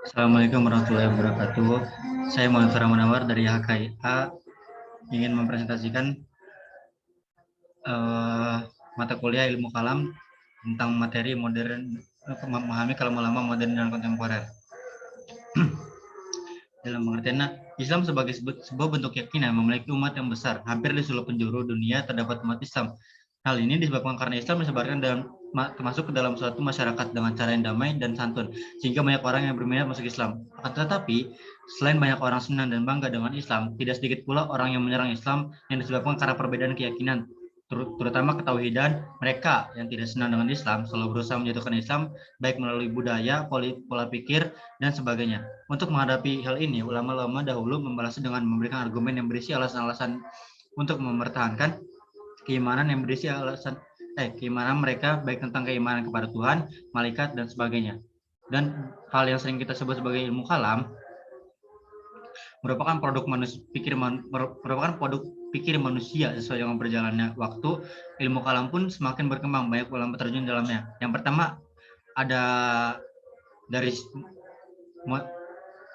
Assalamualaikum warahmatullahi wabarakatuh. Saya Muhammad Farah Munawar dari HKIA ingin mempresentasikan mata kuliah ilmu kalam tentang materi modern, memahami kalam ulama modern dan kontemporer. Dalam pengertian, Islam sebagai sebuah bentuk keyakinan memiliki umat yang besar. Hampir di seluruh penjuru dunia terdapat umat Islam. Hal ini disebabkan karena Islam disebarkan termasuk ke dalam suatu masyarakat dengan cara yang damai dan santun, sehingga banyak orang yang berminat masuk Islam. Akan tetapi, selain banyak orang senang dan bangga dengan Islam, tidak sedikit pula orang yang menyerang Islam yang disebabkan karena perbedaan keyakinan, terutama ketauhidan. Mereka yang tidak senang dengan Islam selalu berusaha menjatuhkan Islam, baik melalui budaya, pola pikir, dan sebagainya. Untuk menghadapi hal ini, ulama-ulama dahulu membalasnya dengan memberikan argumen yang berisi alasan-alasan untuk mempertahankan keimanan yang berisi keimanan mereka, baik tentang keimanan kepada Tuhan, malaikat, dan sebagainya. Dan hal yang sering kita sebut sebagai ilmu kalam merupakan produk pikir manusia sesuai dengan berjalannya waktu. Ilmu kalam pun semakin berkembang, banyak ulama terjun dalamnya. Yang pertama ada dari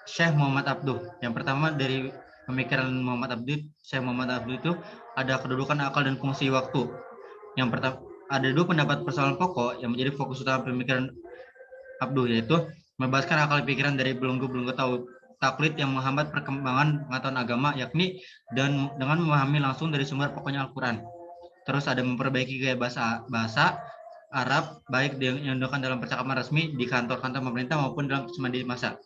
Syekh Muhammad Abduh. Yang pertama dari pemikiran Muhammad Abduh, Syekh Muhammad Abduh itu ada kedudukan akal dan fungsi waktu. Yang pertama ada dua pendapat persoalan pokok yang menjadi fokus utama pemikiran Abduh, yaitu membebaskan akal pikiran dari belenggu-belenggu taklid yang menghambat perkembangan pengetahuan agama, yakni dan dengan memahami langsung dari sumber pokoknya Al-Quran. Terus ada memperbaiki gaya bahasa Arab, baik yang digunakan dalam percakapan resmi di kantor-kantor pemerintah maupun dalam semedi massa.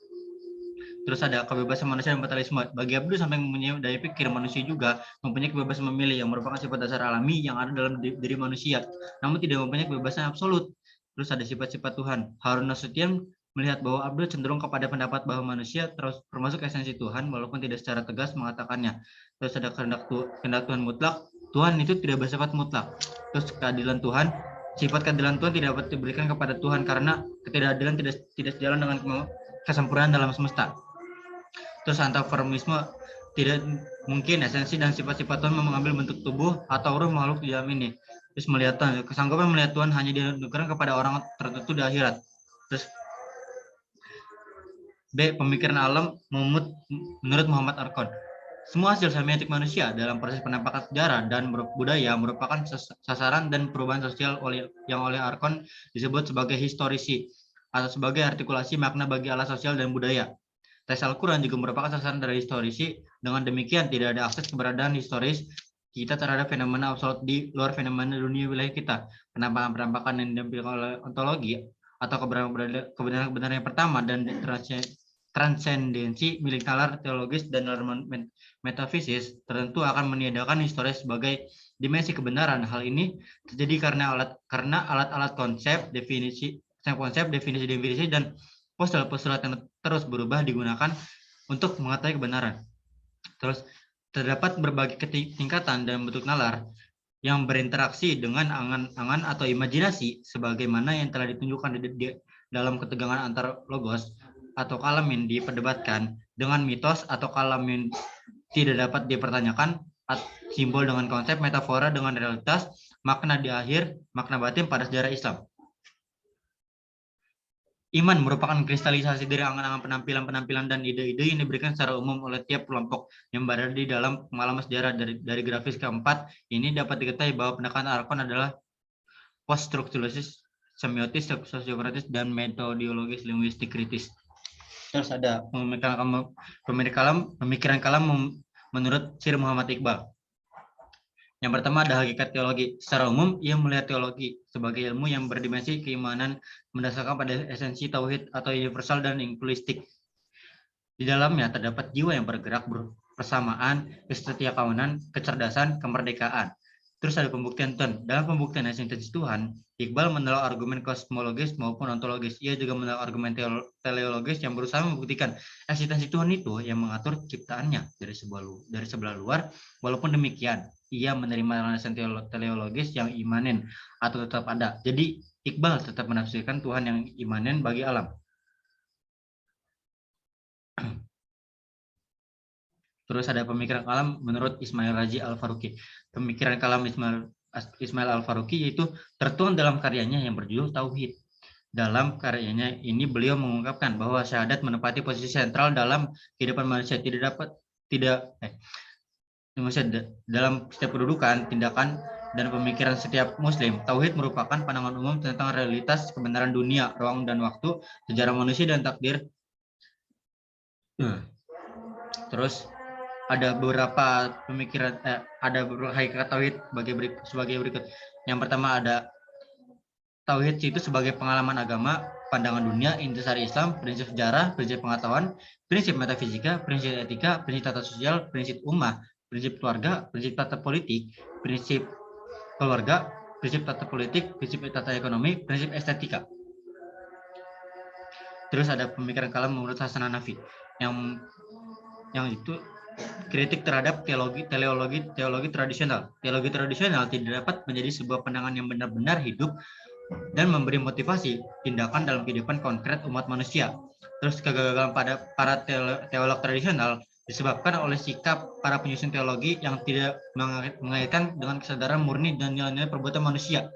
Terus ada kebebasan manusia dan fatalisme. Bagi Abdul, sampai mempunyai daya pikir manusia juga mempunyai kebebasan memilih yang merupakan sifat dasar alami yang ada dalam diri manusia, namun tidak mempunyai kebebasan absolut. Terus ada sifat-sifat Tuhan. Harun Nasution melihat bahwa Abdul cenderung kepada pendapat bahwa manusia terus termasuk esensi Tuhan walaupun tidak secara tegas mengatakannya. Terus ada kehendak Tuhan mutlak. Tuhan itu tidak bersifat mutlak. Terus keadilan Tuhan, sifat keadilan Tuhan tidak dapat diberikan kepada Tuhan karena ketidakadilan tidak sejalan dengan kesempurnaan dalam semesta. Terus antaformisme, tidak mungkin esensi dan sifat-sifat Tuhan mengambil bentuk tubuh atau ruh makhluk di dalam ini. Terus melihat Tuhan, kesanggupan melihat Tuhan hanya dinugerkan kepada orang tertentu di akhirat. Terus B. Pemikiran alam menurut Muhammad Arkon. Semua hasil semiotik manusia dalam proses penampakan sejarah dan budaya merupakan sasaran dan perubahan sosial yang oleh Arkon disebut sebagai historisi atau sebagai artikulasi makna bagi alat sosial dan budaya. Teks Al-Quran juga merupakan sasaran dari historisi. Dengan demikian, tidak ada akses keberadaan historis kita terhadap fenomena absolut di luar fenomena dunia wilayah kita. Penampakan-penampakan yang ditampilkan oleh ontologi atau kebenaran yang pertama dan transendensi milik nalar teologis dan nalar metafisis tertentu akan meniadakan historis sebagai dimensi kebenaran. Hal ini terjadi karena alat-alat konsep, definisi, dan postulat yang terus berubah digunakan untuk mengetahui kebenaran. Terus terdapat berbagai tingkatan dan bentuk nalar yang berinteraksi dengan angan-angan atau imajinasi sebagaimana yang telah ditunjukkan di dalam ketegangan antar logos atau kalam yang diperdebatkan dengan mitos atau kalam yang tidak dapat dipertanyakan, simbol dengan konsep, metafora dengan realitas, makna di akhir, makna batin pada sejarah Islam. Iman merupakan kristalisasi dari angan-angan penampilan-penampilan dan ide-ide yang diberikan secara umum oleh tiap kelompok yang berada di dalam pengalaman sejarah. Dari grafis keempat ini dapat diketahui bahwa pendekatan Arkon adalah post-strukturalistis, semiotis, sosiokratis, dan metodologis linguistik kritis. Terus ada pemikiran kalam menurut Sir Muhammad Iqbal. Yang pertama ada hakikat teologi. Secara umum, ia melihat teologi sebagai ilmu yang berdimensi keimanan mendasarkan pada esensi tauhid atau universal dan inklusif. Di dalamnya terdapat jiwa yang bergerak bersamaan, kesetiakawanan, kecerdasan, kemerdekaan. Terus ada pembuktian Tuhan. Dalam pembuktian esensi Tuhan, Iqbal menolak argumen kosmologis maupun ontologis. Ia juga menolak argumen teleologis yang berusaha membuktikan eksistensi Tuhan itu yang mengatur ciptaannya dari sebelah luar. Walaupun demikian, ia menerima alasan teleologis yang imanen atau tetap ada. Jadi Iqbal tetap menafsirkan Tuhan yang imanen bagi alam. Terus ada pemikiran kalam menurut Ismail Raji Al-Faruqi. Pemikiran kalam Ismail Al-Faruqi yaitu tertuang dalam karyanya yang berjudul Tauhid. Dalam karyanya ini beliau mengungkapkan bahwa syahadat menempati posisi sentral dalam kehidupan manusia, dalam setiap kedudukan, tindakan, dan pemikiran setiap muslim. Tauhid merupakan pandangan umum tentang realitas kebenaran dunia, ruang dan waktu, sejarah manusia dan takdir. Terus ada beberapa pemikiran, ada beberapa hakikat tauhid sebagai berikut. Yang pertama ada tauhid itu sebagai pengalaman agama, pandangan dunia, intisari Islam, prinsip sejarah, prinsip pengetahuan, prinsip metafisika, prinsip etika, prinsip tata sosial, prinsip ummah, prinsip keluarga, prinsip tata politik, prinsip keluarga, prinsip tata politik, prinsip tata ekonomi, prinsip estetika. Terus ada pemikiran kalam menurut Hasan Hanafi yang itu kritik terhadap teologi tradisional. Teologi tradisional tidak dapat menjadi sebuah pandangan yang benar-benar hidup dan memberi motivasi tindakan dalam kehidupan konkret umat manusia. Terus kegagalan pada para teolog tradisional disebabkan oleh sikap para penyusun teologi yang tidak mengaitkan dengan kesadaran murni dan nilai-nilai perbuatan manusia,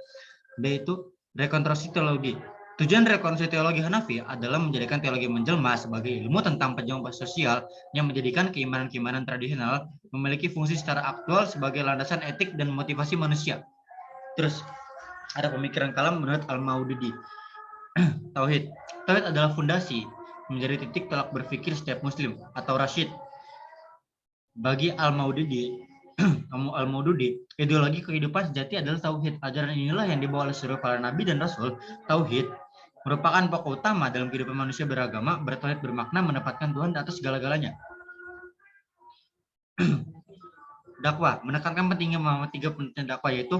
yaitu rekonstruksi teologi. Tujuan rekonstruksi teologi Hanafi adalah menjadikan teologi menjelma sebagai ilmu tentang penjelasan sosial yang menjadikan keimanan-keimanan tradisional memiliki fungsi secara aktual sebagai landasan etik dan motivasi manusia. Terus ada pemikiran kalam menurut Al-Maududi. Tauhid adalah fondasi menjadi titik tolak berpikir setiap muslim atau rasyid. Bagi Al-Maududi, ideologi kehidupan sejati adalah tauhid. Ajaran inilah yang dibawa oleh seluruh para nabi dan rasul. Tauhid merupakan pokok utama dalam kehidupan manusia beragama. Bertauhid bermakna menempatkan Tuhan di atas segala-galanya. Dakwah menekankan pentingnya tiga penting dakwah, yaitu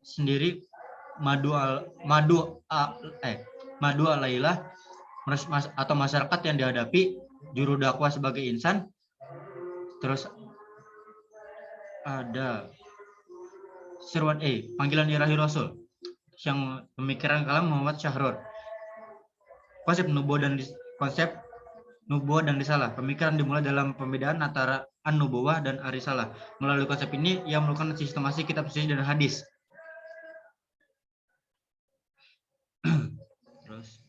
sendiri madu alailah atau masyarakat yang dihadapi, juru dakwah sebagai insan. Terus ada seruan panggilan ilahi rasul yang pemikiran kalam Muhammad Syahrur. Konsep nubuwah dan risalah. Pemikiran dimulai dalam pembedaan antara an-nubuwah dan ar-risalah. Melalui konsep ini ia melakukan sistemasi kitab suci dan hadis. Terus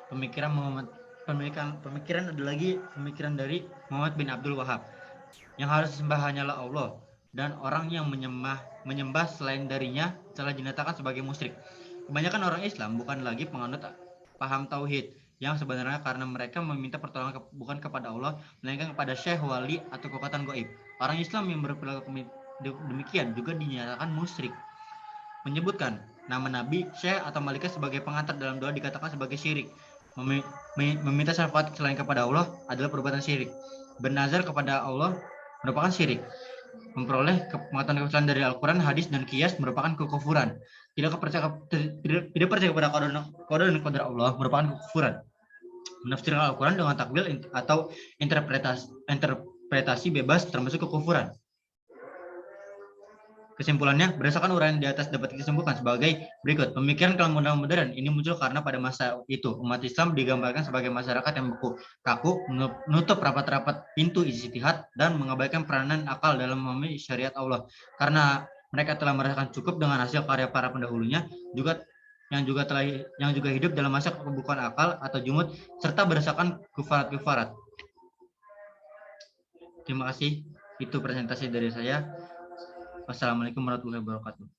pemikiran ada lagi pemikiran dari Muhammad bin Abdul Wahab. Yang harus disembah hanyalah Allah, dan orang yang menyembah selain darinya telah dinyatakan sebagai musyrik. Kebanyakan orang Islam bukan lagi penganut paham tauhid yang sebenarnya karena mereka meminta pertolongan bukan kepada Allah, melainkan kepada syekh, wali, atau kekuatan gaib. Orang Islam yang berperilaku demikian juga dinyatakan musyrik. Menyebutkan nama nabi, syekh, atau malaikat sebagai pengantar dalam doa dikatakan sebagai syirik. Meminta syafaat selain kepada Allah adalah perbuatan syirik. Bernazar kepada Allah merupakan syirik. Memperoleh pengetahuan kebenaran dari Al-Quran, hadis, dan qiyas merupakan kekufuran. Tidak percaya kepada qada dan qadar Allah merupakan kekufuran. Menafsirkan Al-Quran dengan takwil atau interpretasi bebas termasuk kekufuran. Kesimpulannya, berdasarkan uraian di atas dapat disimpulkan sebagai berikut. Pemikiran kaum modern ini muncul karena pada masa itu umat Islam digambarkan sebagai masyarakat yang beku, kaku, menutup rapat-rapat pintu ijtihad dan mengabaikan peranan akal dalam memahami syariat Allah. Karena mereka telah merasakan cukup dengan hasil karya para pendahulunya, yang juga hidup dalam masa kebukaan akal atau jumud serta berdasarkan kufarat. Terima kasih. Itu presentasi dari saya. Wassalamualaikum warahmatullahi wabarakatuh.